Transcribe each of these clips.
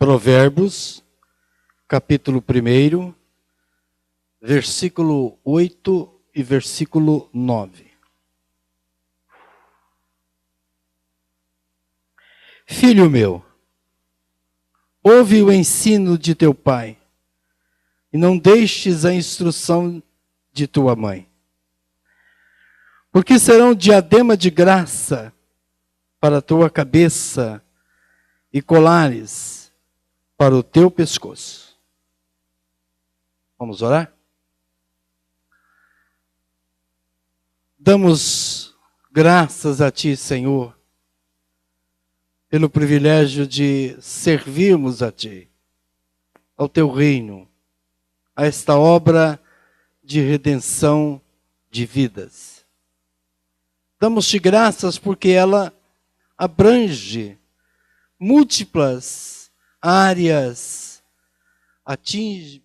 Provérbios, capítulo 1, versículo 8 e versículo 9. Filho meu, ouve o ensino de teu pai, e não deixes a instrução de tua mãe. Porque serão diadema de graça para a tua cabeça e colares para o teu pescoço. Vamos orar? Damos graças a ti, Senhor, pelo privilégio de servirmos a ti, ao teu reino, a esta obra de redenção de vidas. Damos-te graças porque ela abrange múltiplas áreas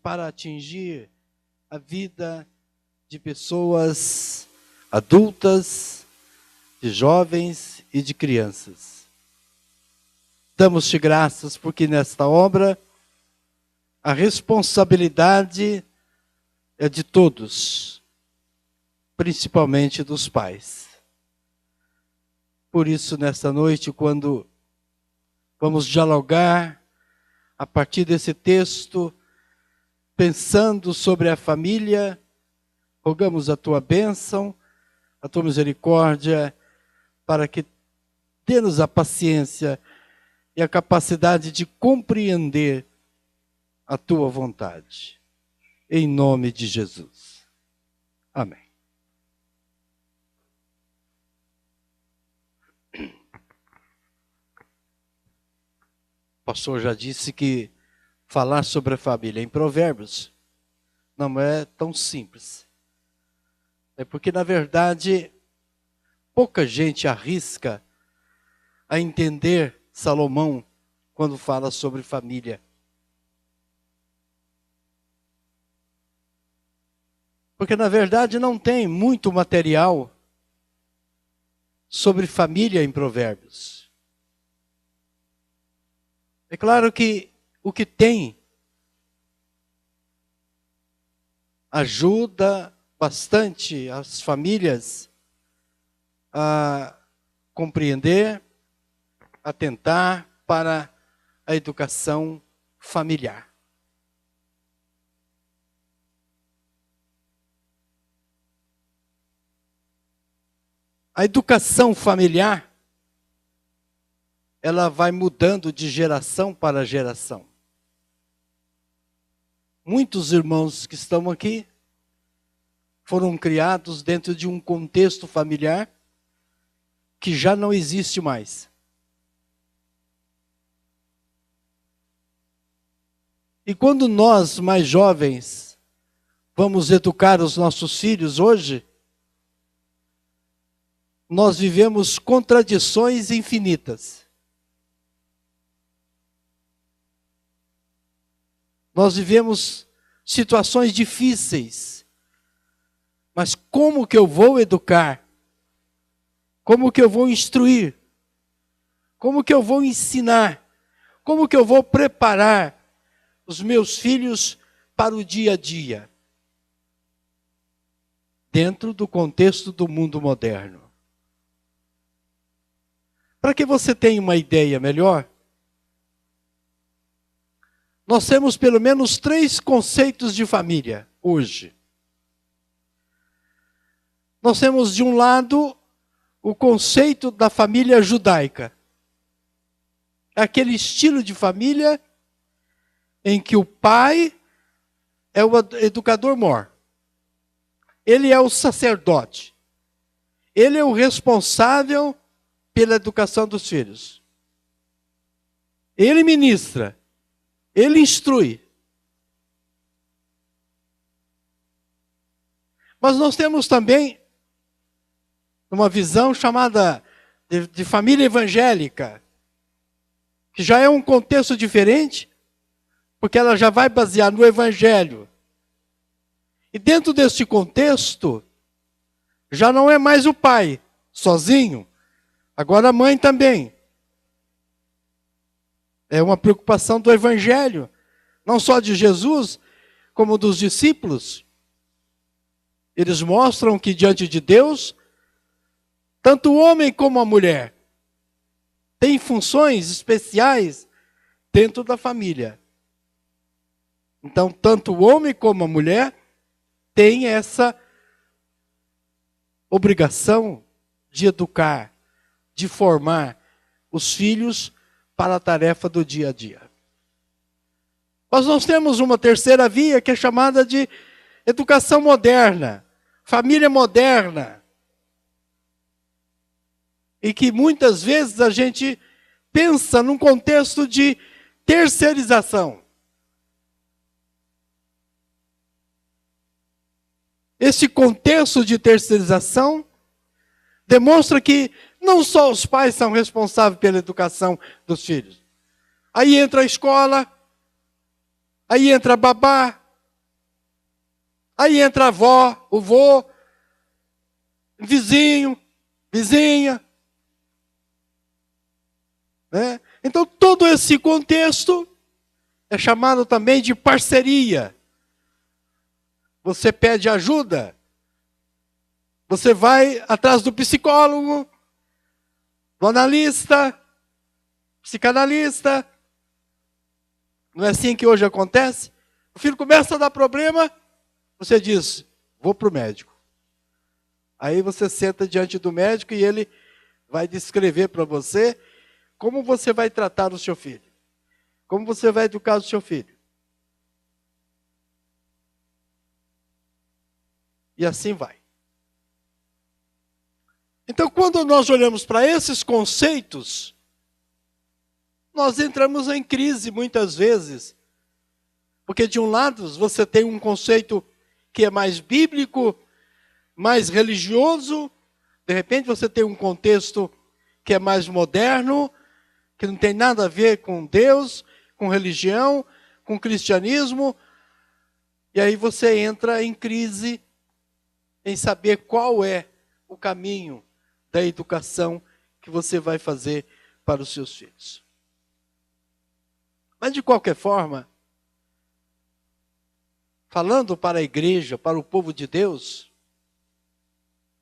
para atingir a vida de pessoas adultas, de jovens e de crianças. Damos-te graças porque nesta obra a responsabilidade é de todos, principalmente dos pais. Por isso, nesta noite, quando vamos dialogar a partir desse texto, pensando sobre a família, rogamos a tua bênção, a tua misericórdia, para que dê-nos a paciência e a capacidade de compreender a tua vontade. Em nome de Jesus. Amém. O pastor já disse que falar sobre a família em Provérbios não é tão simples. É porque, na verdade, pouca gente arrisca a entender Salomão quando fala sobre família. Porque, na verdade, não tem muito material sobre família em Provérbios. É claro que o que tem ajuda bastante as famílias a compreender, atentar para a educação familiar. A educação familiar, ela vai mudando de geração para geração. Muitos irmãos que estão aqui foram criados dentro de um contexto familiar que já não existe mais. E quando nós, mais jovens, vamos educar os nossos filhos hoje, nós vivemos contradições infinitas. Nós vivemos situações difíceis. Mas como que eu vou educar? Como que eu vou instruir? Como que eu vou ensinar? Como que eu vou preparar os meus filhos para o dia a dia? Dentro do contexto do mundo moderno. Para que você tenha uma ideia melhor, nós temos pelo menos 3 conceitos de família hoje. Nós temos, de um lado, o conceito da família judaica. Aquele estilo de família em que o pai é o educador mor. Ele é o sacerdote. Ele é o responsável pela educação dos filhos. Ele ministra. Ele instrui. Mas nós temos também uma visão chamada de família evangélica, que já é um contexto diferente, porque ela já vai basear no evangelho. E dentro desse contexto, já não é mais o pai sozinho, agora a mãe também. É uma preocupação do Evangelho, não só de Jesus, como dos discípulos. Eles mostram que diante de Deus, tanto o homem como a mulher têm funções especiais dentro da família. Então, tanto o homem como a mulher têm essa obrigação de educar, de formar os filhos para a tarefa do dia a dia. Mas nós temos uma terceira via que é chamada de educação moderna, família moderna. E que muitas vezes a gente pensa num contexto de terceirização. Esse contexto de terceirização demonstra que não só os pais são responsáveis pela educação dos filhos. Aí entra a escola, aí entra a babá, aí entra a avó, o vô, vizinho, vizinha. Né? Então todo esse contexto é chamado também de parceria. Você pede ajuda, você vai atrás do psicólogo, do analista, psicanalista. Não é assim que hoje acontece? O filho começa a dar problema, você diz, vou para o médico. Aí você senta diante do médico e ele vai descrever para você como você vai tratar o seu filho. Como você vai educar o seu filho. E assim vai. Então, quando nós olhamos para esses conceitos, nós entramos em crise muitas vezes. Porque de um lado você tem um conceito que é mais bíblico, mais religioso. De repente você tem um contexto que é mais moderno, que não tem nada a ver com Deus, com religião, com cristianismo. E aí você entra em crise em saber qual é o caminho da educação que você vai fazer para os seus filhos. Mas de qualquer forma, falando para a igreja, para o povo de Deus,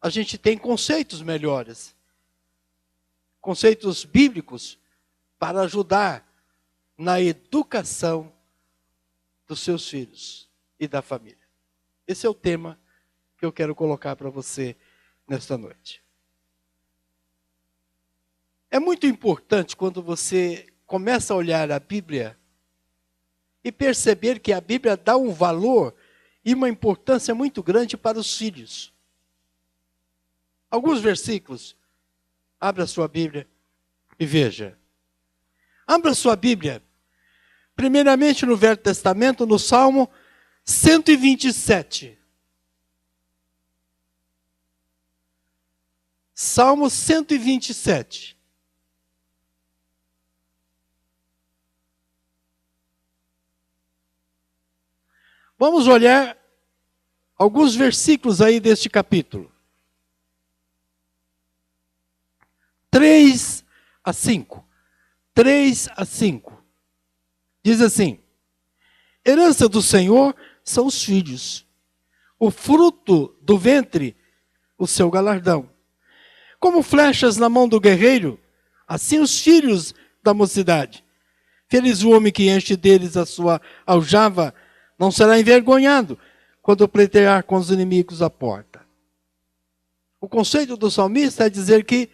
a gente tem conceitos melhores, conceitos bíblicos para ajudar na educação dos seus filhos e da família. Esse é o tema que eu quero colocar para você nesta noite. É muito importante quando você começa a olhar a Bíblia e perceber que a Bíblia dá um valor e uma importância muito grande para os filhos. Alguns versículos. Abra sua Bíblia e veja. Abra sua Bíblia. Primeiramente no Velho Testamento, no Salmo 127. Salmo 127. Vamos olhar alguns versículos aí deste capítulo. 3 a 5. 3 a 5. Diz assim: herança do Senhor são os filhos, o fruto do ventre, o seu galardão. Como flechas na mão do guerreiro, assim os filhos da mocidade. Feliz o homem que enche deles a sua aljava, não será envergonhado quando pleitear com os inimigos à porta. O conceito do salmista é dizer que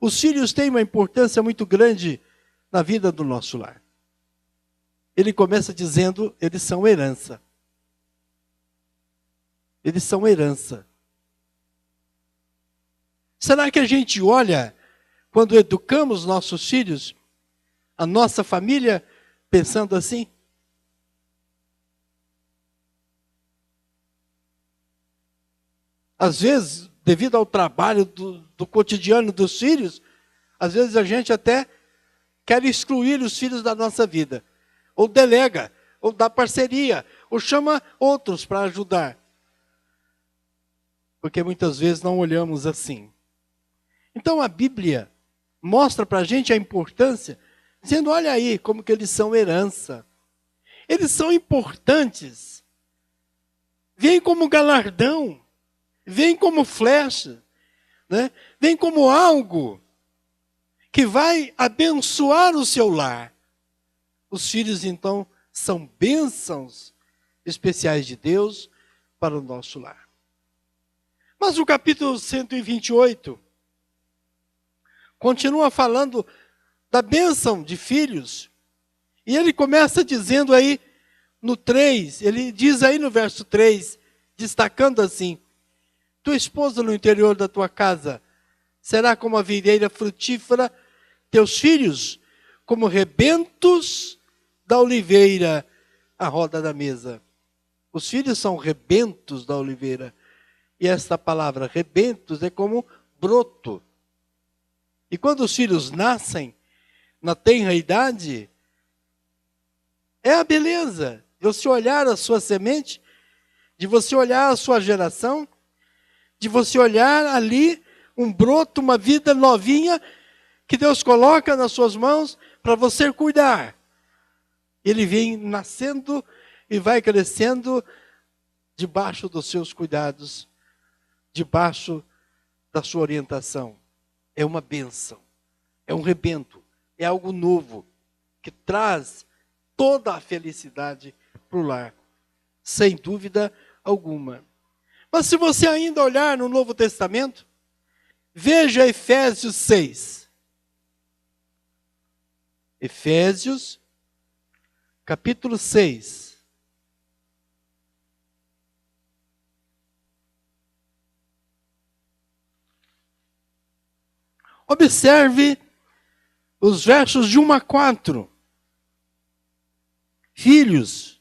os filhos têm uma importância muito grande na vida do nosso lar. Ele começa dizendo, eles são herança. Eles são herança. Será que a gente olha, quando educamos nossos filhos, a nossa família, pensando assim? Às vezes, devido ao trabalho do cotidiano dos filhos, às vezes a gente até quer excluir os filhos da nossa vida. Ou delega, ou dá parceria, ou chama outros para ajudar. Porque muitas vezes não olhamos assim. Então a Bíblia mostra para a gente a importância dizendo, olha aí como que eles são herança. Eles são importantes. Vêm como galardão. Vêm como flecha. Né? Vêm como algo que vai abençoar o seu lar. Os filhos, então, são bênçãos especiais de Deus para o nosso lar. Mas o capítulo 128 continua falando da bênção de filhos. E ele começa dizendo aí no 3, ele diz aí no verso 3, destacando assim, tua esposa no interior da tua casa será como a videira frutífera, teus filhos como rebentos da oliveira à roda da mesa. Os filhos são rebentos da oliveira. E esta palavra rebentos é como broto. E quando os filhos nascem, na tenra idade, é a beleza de você olhar a sua semente, de você olhar a sua geração, de você olhar ali um broto, uma vida novinha, que Deus coloca nas suas mãos para você cuidar. Ele vem nascendo e vai crescendo debaixo dos seus cuidados, debaixo da sua orientação. É uma bênção, é um rebento, é algo novo, que traz toda a felicidade para o lar, sem dúvida alguma. Mas se você ainda olhar no Novo Testamento, veja Efésios 6. Efésios, capítulo 6. Observe os versos de 1 a 4. Filhos,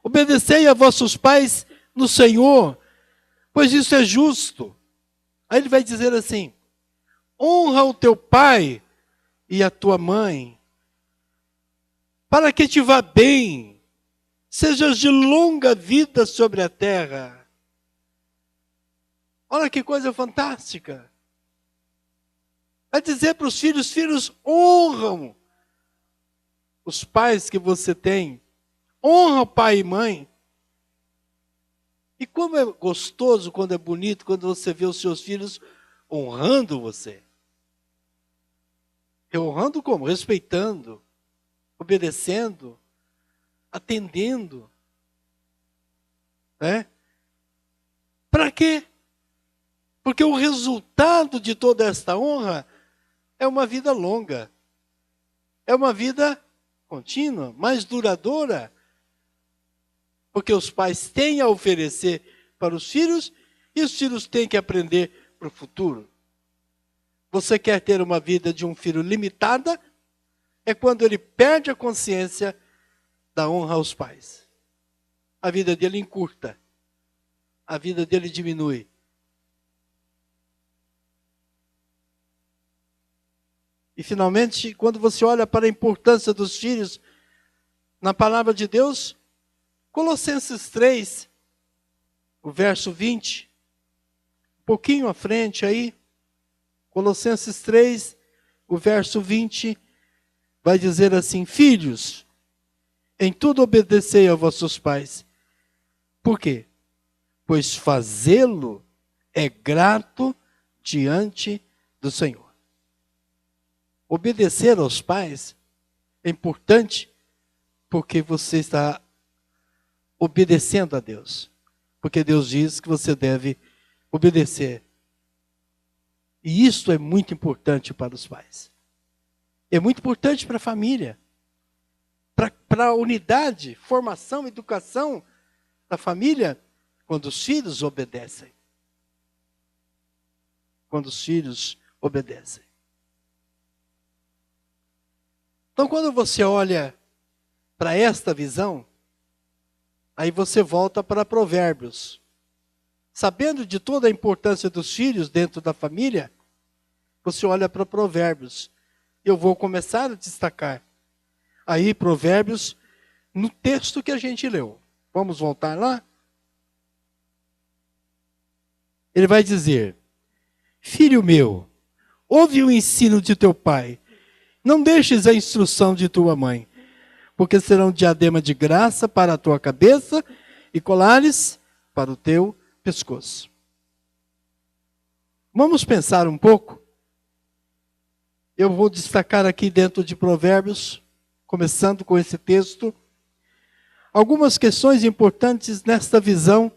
obedecei a vossos pais no Senhor, pois isso é justo. Aí ele vai dizer assim, honra o teu pai e a tua mãe, para que te vá bem, sejas de longa vida sobre a terra. Olha que coisa fantástica. Vai dizer para os filhos, filhos, honram os pais que você tem. Honra o pai e mãe. E como é gostoso, quando é bonito, quando você vê os seus filhos honrando você. Honrando como? Respeitando, obedecendo, atendendo. Né? Para quê? Porque o resultado de toda esta honra é uma vida longa. É uma vida contínua, mais duradoura. Porque os pais têm a oferecer para os filhos e os filhos têm que aprender para o futuro. Você quer ter uma vida de um filho limitada? É quando ele perde a consciência da honra aos pais. A vida dele encurta. A vida dele diminui. E finalmente, quando você olha para a importância dos filhos na palavra de Deus, Colossenses 3, o verso 20, um pouquinho à frente aí, Colossenses 3, o verso 20, vai dizer assim, filhos, em tudo obedecei a vossos pais. Por quê? Pois fazê-lo é grato diante do Senhor. Obedecer aos pais é importante porque você está obedecendo a Deus. Porque Deus diz que você deve obedecer. E isso é muito importante para os pais. É muito importante para a família. Para a unidade, formação, educação da família, quando os filhos obedecem. Quando os filhos obedecem. Então, quando você olha para esta visão, aí você volta para Provérbios. Sabendo de toda a importância dos filhos dentro da família, você olha para Provérbios. Eu vou começar a destacar aí Provérbios no texto que a gente leu. Vamos voltar lá? Ele vai dizer, filho meu, ouve o ensino de teu pai, Não deixes a instrução de tua mãe, porque serão diadema de graça para a tua cabeça e colares para o teu pescoço. Vamos pensar um pouco. Eu vou destacar aqui dentro de Provérbios, começando com esse texto, algumas questões importantes nesta visão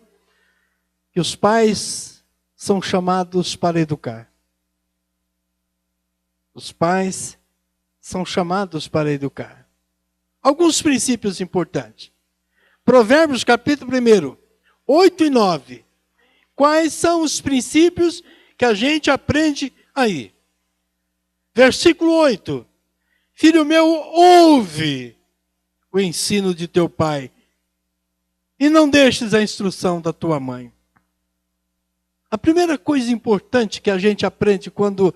que os pais são chamados para educar. Os pais são chamados para educar. Alguns princípios importantes. Provérbios capítulo 1, 8 e 9. Quais são os princípios que a gente aprende aí? Versículo 8. Filho meu, ouve o ensino de teu pai e não deixes a instrução da tua mãe. A primeira coisa importante que a gente aprende quando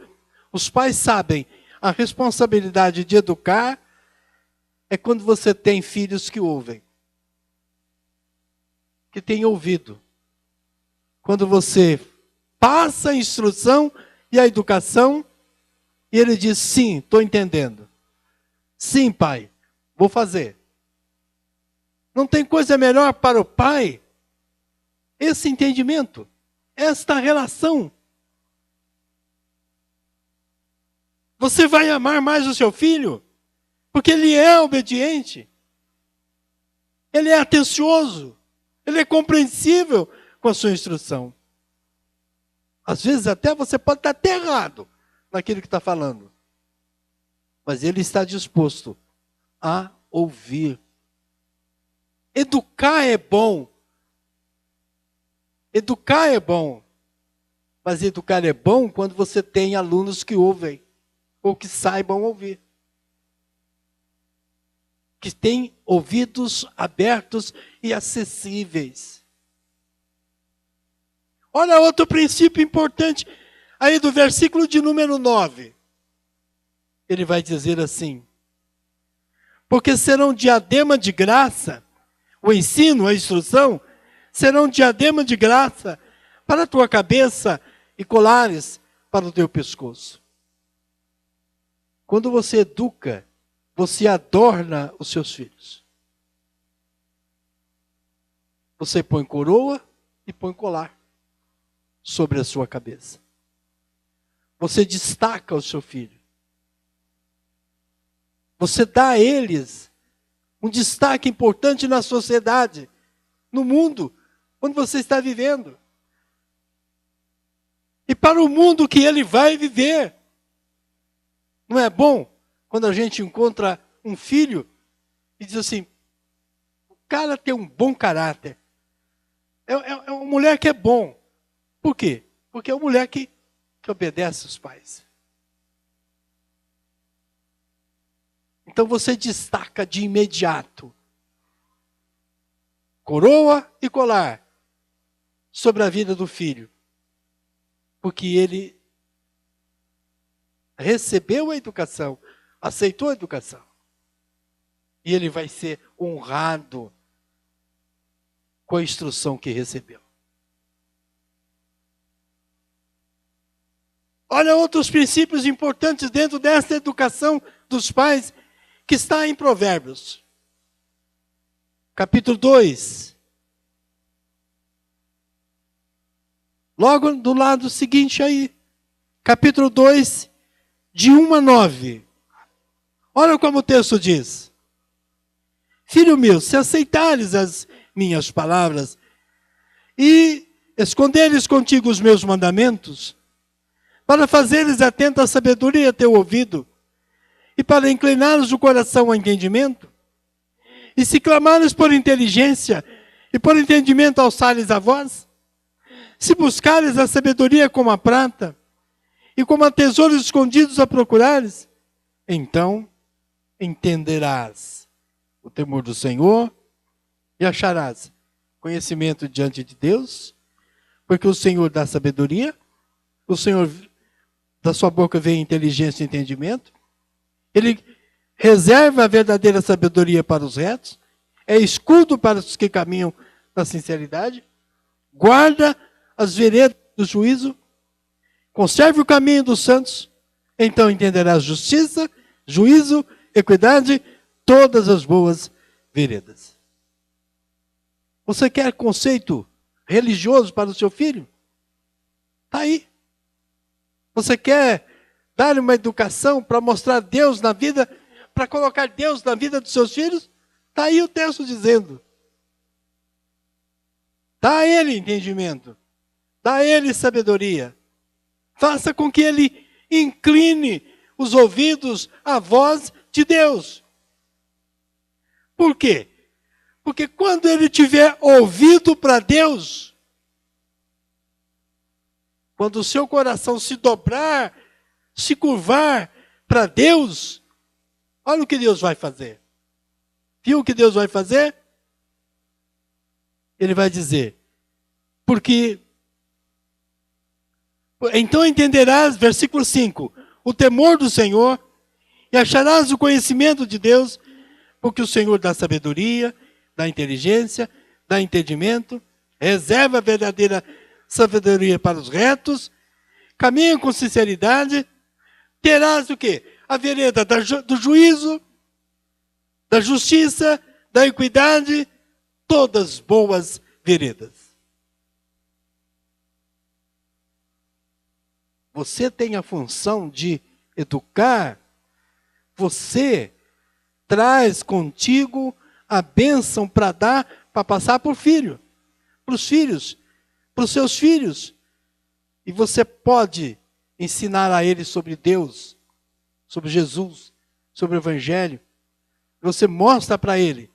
os pais sabem a responsabilidade de educar é quando você tem filhos que ouvem, que têm ouvido. Quando você passa a instrução e a educação, e ele diz, sim, estou entendendo. Sim, pai, vou fazer. Não tem coisa melhor para o pai esse entendimento, esta relação. Você vai amar mais o seu filho, porque ele é obediente, ele é atencioso, ele é compreensível com a sua instrução. Às vezes até você pode estar até errado naquilo que está falando, mas ele está disposto a ouvir. Educar é bom. Educar é bom. Mas educar é bom quando você tem alunos que ouvem, ou que saibam ouvir. Que têm ouvidos abertos e acessíveis. Olha outro princípio importante, aí do versículo de número 9. Ele vai dizer assim, porque serão diadema de graça, o ensino, a instrução, serão diadema de graça para a tua cabeça e colares para o teu pescoço. Quando você educa, você adorna os seus filhos. Você põe coroa e põe colar sobre a sua cabeça. Você destaca o seu filho. Você dá a eles um destaque importante na sociedade, no mundo onde você está vivendo. E para o mundo que ele vai viver. Não é bom quando a gente encontra um filho e diz assim, o cara tem um bom caráter. É uma mulher que é bom. Por quê? Porque é uma mulher que obedece aos pais. Então você destaca de imediato coroa e colar sobre a vida do filho. Porque ele recebeu a educação, aceitou a educação. E ele vai ser honrado com a instrução que recebeu. Olha outros princípios importantes dentro dessa educação dos pais que está em Provérbios. Capítulo 2. Logo do lado seguinte aí. Capítulo 2, de 1 a 9. Olha como o texto diz. Filho meu, se aceitares as minhas palavras e esconderes contigo os meus mandamentos, para fazeres atenta a sabedoria a teu ouvido, e para inclinares o coração ao entendimento, e se clamares por inteligência, e por entendimento alçares a voz, se buscares a sabedoria como a prata, e como a tesouros escondidos a procurares, então entenderás o temor do Senhor, e acharás conhecimento diante de Deus, porque o Senhor dá sabedoria, o Senhor da sua boca vem inteligência e entendimento. Ele reserva a verdadeira sabedoria para os retos. É escudo para os que caminham na sinceridade. Guarda as veredas do juízo. Conserve o caminho dos santos. Então entenderás justiça, juízo, equidade, todas as boas veredas. Você quer conceito religioso para o seu filho? Está aí. Você quer dar uma educação para mostrar Deus na vida, para colocar Deus na vida dos seus filhos? Está aí o texto dizendo. Dá a ele entendimento. Dá a ele sabedoria. Faça com que ele incline os ouvidos à voz de Deus. Por quê? Porque quando ele tiver ouvido para Deus, quando o seu coração se dobrar, se curvar para Deus, olha o que Deus vai fazer. Viu o que Deus vai fazer? Ele vai dizer, porque então entenderás, versículo 5, o temor do Senhor, e acharás o conhecimento de Deus, porque o Senhor dá sabedoria, dá inteligência, dá entendimento, reserva a verdadeira sabedoria para os retos, caminha com sinceridade, terás o quê? A vereda do juízo, da justiça, da equidade, todas boas veredas. Você tem a função de educar, você traz contigo a bênção para dar, para passar para o filho, para os filhos, para os seus filhos. E você pode ensinar a eles sobre Deus, sobre Jesus, sobre o Evangelho. Você mostra para ele.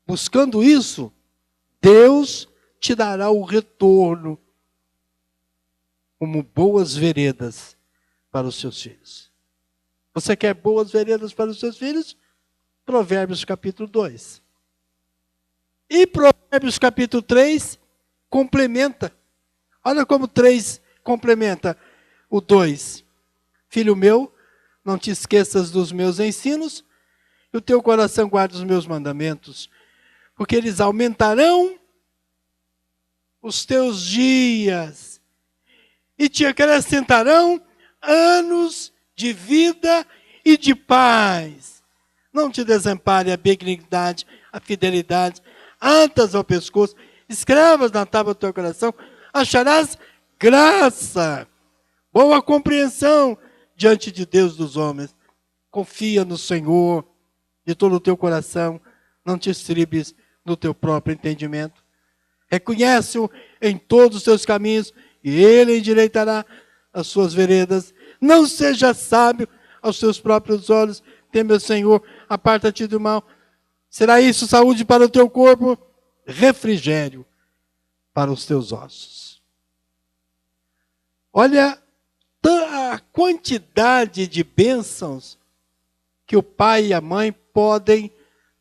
Buscando isso, Deus te dará o retorno como boas veredas para os seus filhos. Você quer boas veredas para os seus filhos? Provérbios capítulo 2. E Provérbios capítulo 3 complementa. Olha como 3 complementa o 2. Filho meu, não te esqueças dos meus ensinos, e o teu coração guarde os meus mandamentos, porque eles aumentarão os teus dias e te acrescentarão anos de vida e de paz. Não te desampare a benignidade, a fidelidade, atas ao pescoço, escravas na tábua do teu coração, acharás graça, boa compreensão diante de Deus dos homens. Confia no Senhor de todo o teu coração, não te estribes no teu próprio entendimento. Reconhece-o em todos os teus caminhos, e ele endireitará as suas veredas. Não seja sábio aos teus próprios olhos, teme o Senhor, aparta-te do mal. Será isso saúde para o teu corpo, refrigério para os teus ossos. Olha a quantidade de bênçãos que o pai e a mãe podem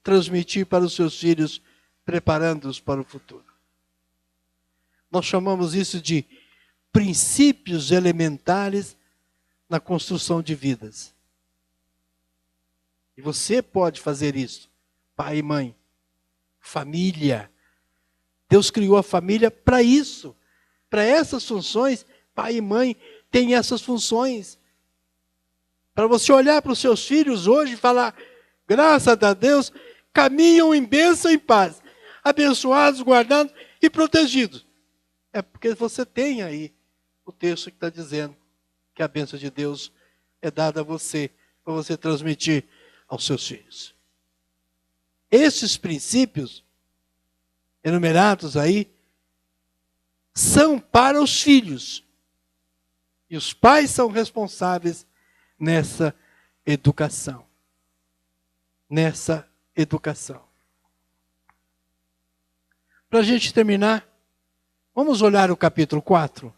transmitir para os seus filhos, preparando-os para o futuro. Nós chamamos isso de princípios elementares na construção de vidas. E você pode fazer isso, pai e mãe, família. Deus criou a família para isso, para essas funções. Pai e mãe têm essas funções. Para você olhar para os seus filhos hoje e falar, graças a Deus, caminham em bênção e paz, abençoados, guardados e protegidos. É porque você tem aí o texto que está dizendo que a bênção de Deus é dada a você, para você transmitir aos seus filhos. Esses princípios enumerados aí são para os filhos. E os pais são responsáveis nessa educação. Nessa educação. Para a gente terminar, vamos olhar o capítulo 4.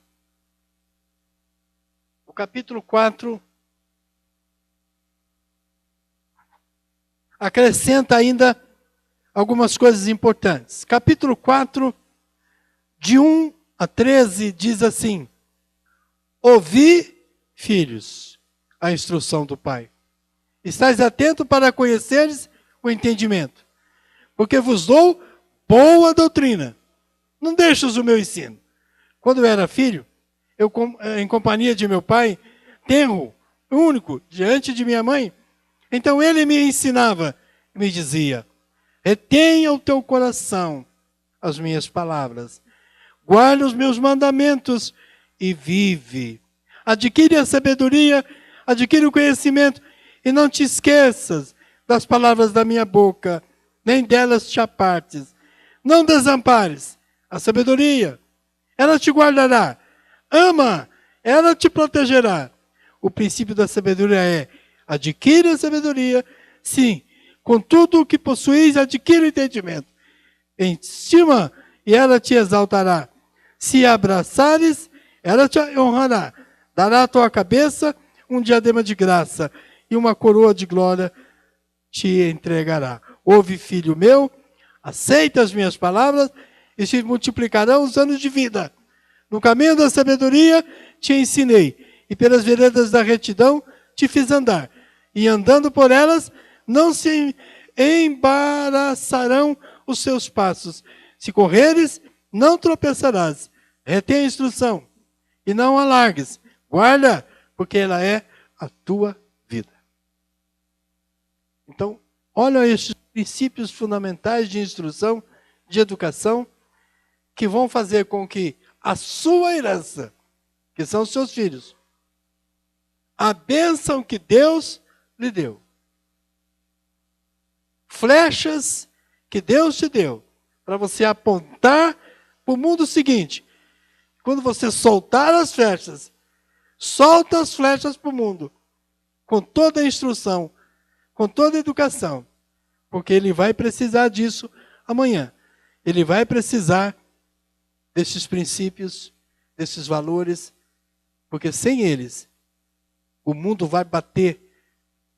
O capítulo 4 acrescenta ainda algumas coisas importantes. Capítulo 4, de 1 a 13, diz assim: ouvi, filhos, a instrução do Pai. Estais atento para conheceres o entendimento, porque vos dou boa doutrina. Não deixes o meu ensino. Quando eu era filho, eu, em companhia de meu pai, tenro, único, diante de minha mãe, Então ele me ensinava, me dizia: retenha o teu coração as minhas palavras, guarda os meus mandamentos e vive. Adquire a sabedoria, adquire o conhecimento e não te esqueças das palavras da minha boca, nem delas te apartes. Não desampares a sabedoria, ela te guardará. Ama, ela te protegerá. O princípio da sabedoria é: adquire a sabedoria, sim, com tudo o que possuis, adquire o entendimento. Estima e ela te exaltará. Se abraçares, ela te honrará. Dará à tua cabeça um diadema de graça e uma coroa de glória te entregará. Ouve, filho meu, aceita as minhas palavras e se multiplicarão os anos de vida. No caminho da sabedoria te ensinei, e pelas veredas da retidão te fiz andar. E andando por elas, não se embaraçarão os seus passos. Se correres, não tropeçarás. Retém a instrução e não a largues. Guarda, porque ela é a tua vida. Então, olha estes princípios fundamentais de instrução, de educação, que vão fazer com que a sua herança, que são os seus filhos, a bênção que Deus lhe deu, flechas que Deus te deu, para você apontar para o mundo seguinte. Quando você soltar as flechas, solta as flechas para o mundo, com toda a instrução, com toda a educação, porque ele vai precisar disso amanhã. Ele vai precisar desses princípios, desses valores, porque sem eles, o mundo vai bater,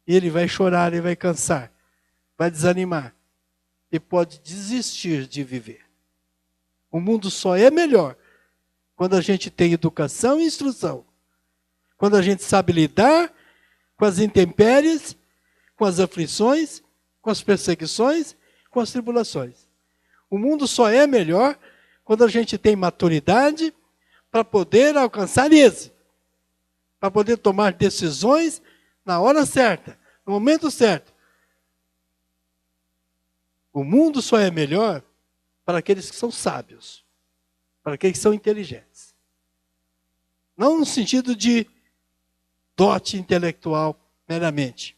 e ele vai chorar, ele vai cansar, vai desanimar, e pode desistir de viver. O mundo só é melhor quando a gente tem educação e instrução, quando a gente sabe lidar com as intempéries, com as aflições, com as perseguições, com as tribulações. O mundo só é melhor quando a gente tem maturidade para poder alcançar êxito, para poder tomar decisões na hora certa, no momento certo. O mundo só é melhor para aqueles que são sábios, para aqueles que são inteligentes. Não no sentido de dote intelectual meramente,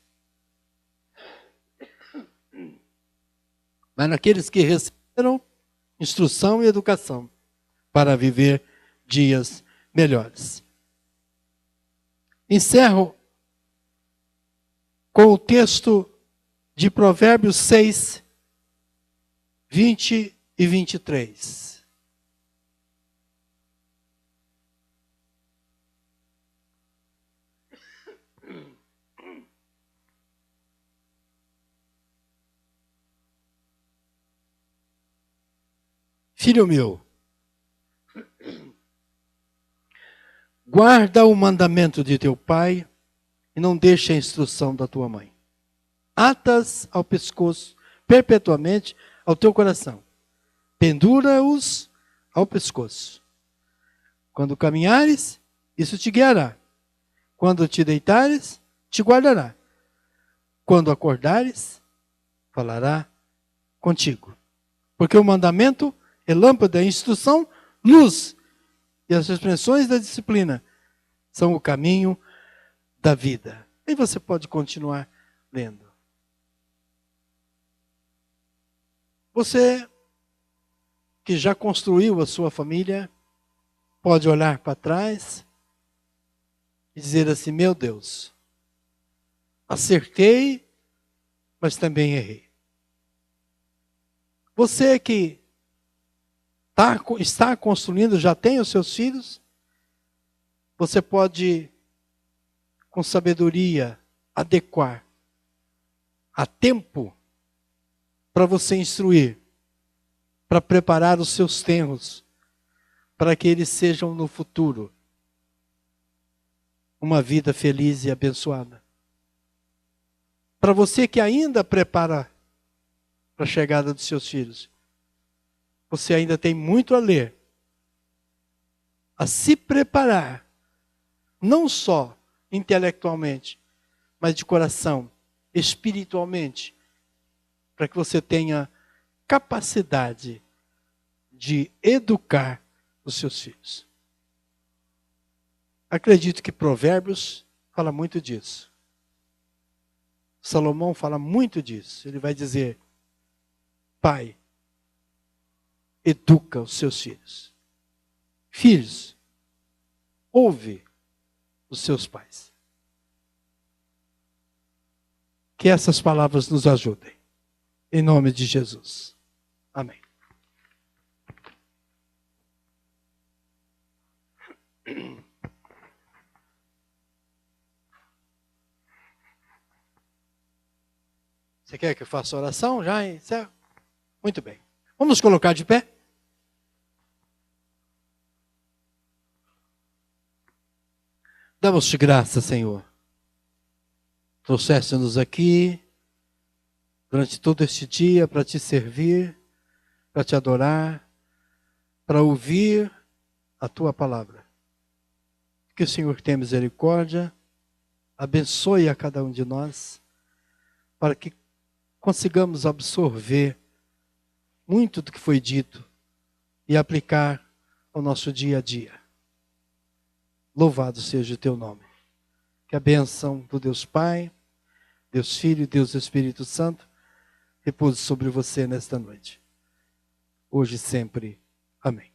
mas naqueles que receberam instrução e educação para viver dias melhores. Encerro com o texto de Provérbios 6, 20 e 23. Filho meu, guarda o mandamento de teu pai e não deixe a instrução da tua mãe. Atas ao pescoço, perpetuamente ao teu coração. Pendura-os ao pescoço. Quando caminhares, isso te guiará. Quando te deitares, te guardará. Quando acordares, falará contigo. Porque o mandamento é lâmpada, é instrução, luz. E as expressões da disciplina são o caminho da vida. E você pode continuar lendo. Você que já construiu a sua família, pode olhar para trás e dizer assim: meu Deus, acertei, mas também errei. Você que está construindo, já tem os seus filhos, você pode, com sabedoria, adequar a tempo para você instruir, para preparar os seus tenros, para que eles sejam no futuro uma vida feliz e abençoada. Para você que ainda prepara para a chegada dos seus filhos, você ainda tem muito a ler, a se preparar, não só intelectualmente, mas de coração, espiritualmente, para que você tenha capacidade de educar os seus filhos. Acredito que Provérbios fala muito disso. Salomão fala muito disso. Ele vai dizer: pai, educa os seus filhos. Filhos, ouve os seus pais. Que essas palavras nos ajudem. Em nome de Jesus. Amém. Você quer que eu faça oração já? Muito bem. Vamos nos colocar de pé? Damos-te graça, Senhor. Trouxeste-nos aqui durante todo este dia para te servir, para te adorar, para ouvir a tua palavra. Que o Senhor tenha misericórdia, abençoe a cada um de nós, para que consigamos absorver muito do que foi dito e aplicar ao nosso dia a dia. Louvado seja o teu nome. Que a bênção do Deus Pai, Deus Filho e Deus Espírito Santo repouse sobre você nesta noite. Hoje e sempre. Amém.